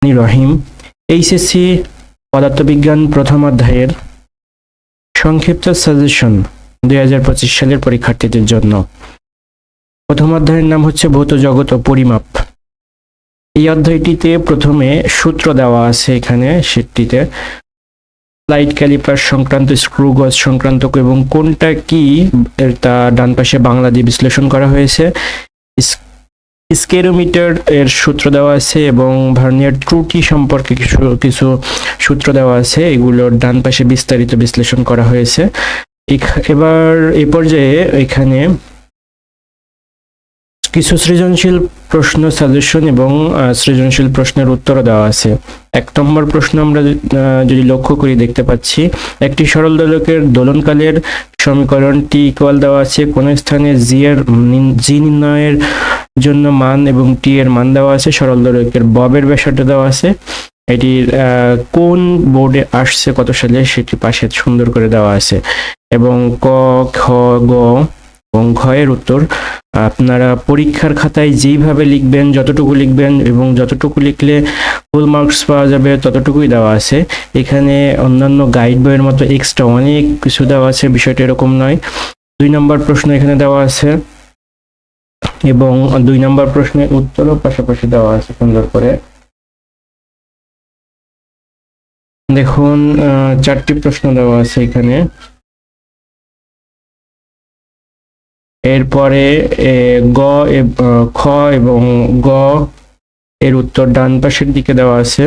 রহিম। HSC পদার্থবিজ্ঞান প্রথম অধ্যায়ের সংক্ষিপ্ত সাজেশন 2025 সালের পরীক্ষার্থীদের জন্য। প্রথম অধ্যায়ের নাম হচ্ছে ভৌত জগৎ ও পরিমাপ। এই অধ্যায়টিতে প্রথমে সূত্র দেওয়া আছে, এখানে শীটটিতে স্লাইড ক্যালিপার সংক্রান্ত, স্ক্রু গজ সংক্রান্ত এবং কোনটা কি তা ডান পাশে বাংলা দিয়ে বিশ্লেষণ করা হয়েছে। স্কেরোমিটার এর সূত্র দেওয়া আছে এবং ভার্নিয়ার ত্রুটি সম্পর্কে কিছু সূত্র দেওয়া আছে, এগুলোর ডান পাশে বিস্তারিত বিশ্লেষণ করা হয়েছে। এবার এই পর্যায়ে এখানে কিছু সৃজনশীল প্রশ্ন সাজেশন এবং সৃজনশীল প্রশ্নের উত্তর দেওয়া আছে। 1 নম্বর প্রশ্ন আমরা যদি লক্ষ্য করি দেখতে পাচ্ছি, একটি সরল দোলকের দোলনকালের সমীকরণ টি ইকুয়াল দেওয়া আছে, কোন স্থানে জি নির্ণয়ের জন্য মান এবং টি এর মান দেওয়া আছে, সরল দোলকের ববের ব্যাসার্ধ দেওয়া আছে, এটির কোন বোর্ডে আসছে কত সালে সেটি পাশে সুন্দর করে দেওয়া আছে এবং ক, খ, গ এবং ঘয়ের উত্তর আপনারা পরীক্ষার খাতায় যেইভাবে লিখবেন, যতটুকু লিখবেন এবং যতটুকু লিখলে ফুল মার্কস পাওয়া যাবে ততটুকুই দেওয়া আছে। এখানে অন্যান্য গাইড বইয়ের মতো এক্সট্রা অনেক কিছু দেওয়া আছে, বিষয়টা এরকম নয়। 2 নম্বর প্রশ্ন এখানে দেওয়া আছে এবং 2 নম্বর প্রশ্নের উত্তরও পাশাপাশি দেওয়া আছে সুন্দর করে। দেখুন 4টি প্রশ্ন দেওয়া আছে এখানে। এরপরে গ, খ এবং গ এর উত্তর ডান পাশের দিকে দেওয়া আছে,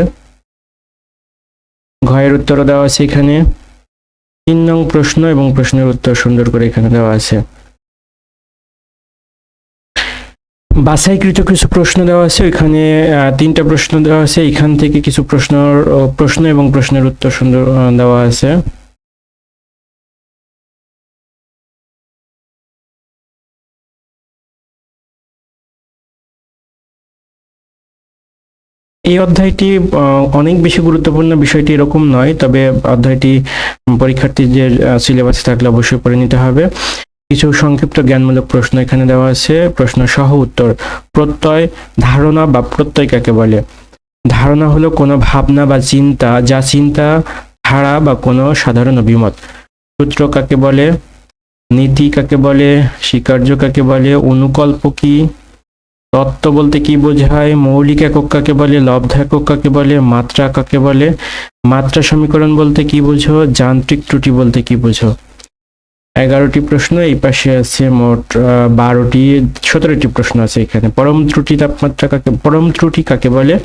ঘয়ের উত্তরও দেওয়া আছে এখানে। 3 নং প্রশ্ন এবং প্রশ্নের উত্তর সুন্দর করে এখানে দেওয়া আছে। বাছাইকৃত কিছু প্রশ্ন দেওয়া আছে, এখানে 3টা প্রশ্ন দেওয়া আছে, এখান থেকে কিছু প্রশ্ন এবং প্রশ্নের উত্তর সুন্দর দেওয়া আছে। এই অধ্যায়টি অনেক বেশি গুরুত্বপূর্ণ, বিষয়টি এরকম নয়, তবে অধ্যায়টি পরীক্ষার্থীদের সিলেবাসে থাকলে অবশ্যই পড়ে নিতে হবে। কিছু সংক্ষিপ্ত জ্ঞানমূলক প্রশ্ন এখানে দেওয়া আছে, প্রশ্ন সহ উত্তর। প্রত্যয়, ধারণা বা প্রত্যয় কাকে বলে? ধারণা হলো কোনো ভাবনা বা চিন্তা, যা চিন্তা ধারা বা কোনো সাধারণ অভিমত। সূত্র কাকে বলে? নীতি কাকে বলে? স্বীকার্য কাকে বলে? অনুকল্প কি? তত্ত্ব বলতে কি বোঝায়? মৌলিক একক কাকে বলে? লব্ধ একক কাকে বলে? মাত্রা কাকে বলে? মাত্রা সমীকরণ বলতে কি বোঝো? যান্ত্রিক ত্রুটি বলতে কি বোঝো? 11টি প্রশ্ন, এই পাশে আছে মোট 17টি প্রশ্ন আছে এখানে। পরম ত্রুটি কাকে বলে?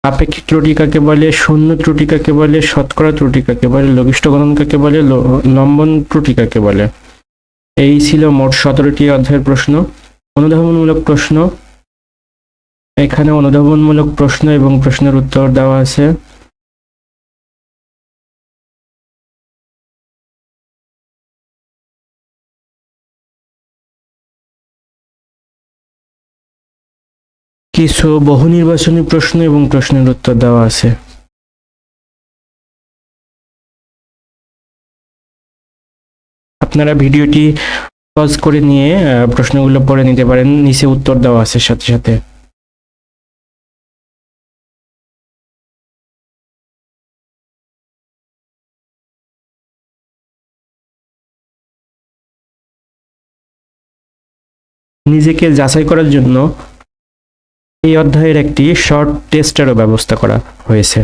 আপেক্ষিক ত্রুটি কাকে বলে? শূন্য ত্রুটি কাকে বলে? শতকরা ত্রুটি কাকে বলে? লঘিষ্ঠ গণন কাকে বলে? লম্বন ত্রুটি কাকে বলে? এই ছিল মোট 17টি অধ্যায়ের প্রশ্ন। অনুধাবনমূলক প্রশ্ন, এখানে অনুধাবনমূলক প্রশ্ন এবং প্রশ্নের উত্তর দেওয়া আছে। কিছু বহু নির্বাচনী প্রশ্ন এবং প্রশ্নের উত্তর দেওয়া আছে। আপনারা ভিডিওটি পজ করে নিয়ে প্রশ্নগুলো পড়ে নিতে পারেন, নিচে উত্তর দেওয়া আছে সাথে সাথে। নিজেকে যাচাই করার জন্য এই অধ্যায়ের একটি শর্ট টেস্টেরও ব্যবস্থা করা হয়েছে।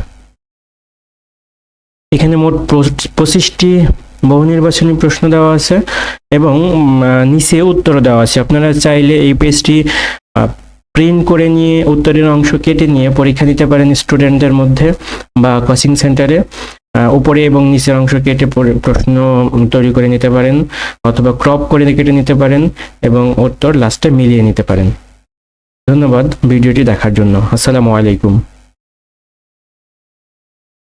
এখানে মোট 25টি বহু নির্বাচনী প্রশ্ন দেওয়া আছে এবং নিচে উত্তর দেওয়া আছে। আপনারা চাইলে এই পেজটি প্রিন্ট করে নিয়ে উত্তরের অংশ কেটে নিয়ে পরীক্ষা দিতে পারেন স্টুডেন্টদের মধ্যে বা কোচিং সেন্টারে। উপরে এবং নিচের অংশ কেটে প্রশ্ন তৈরি করে নিতে পারেন অথবা ক্রপ করে কেটে নিতে পারেন এবং উত্তর লাস্টে মিলিয়ে নিতে পারেন। ধন্যবাদ ভিডিওটি দেখার জন্য। আসসালামু আলাইকুম।